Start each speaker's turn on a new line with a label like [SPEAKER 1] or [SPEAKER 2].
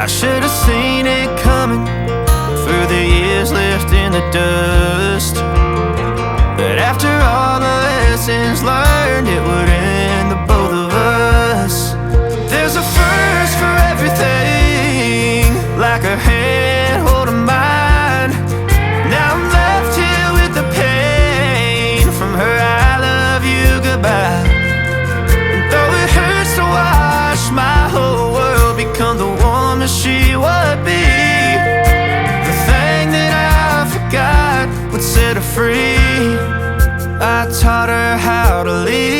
[SPEAKER 1] I should have seen it coming through the years left in the dust. But after all the lessons learned, it would end the both of us. There's a first for everything, like her hand holding mine. Now I'm left here with the pain from her I love you goodbye. And though it hurts to watch my whole world become the woman she would be, the thing that I forgot would set her free. I taught her how to leave.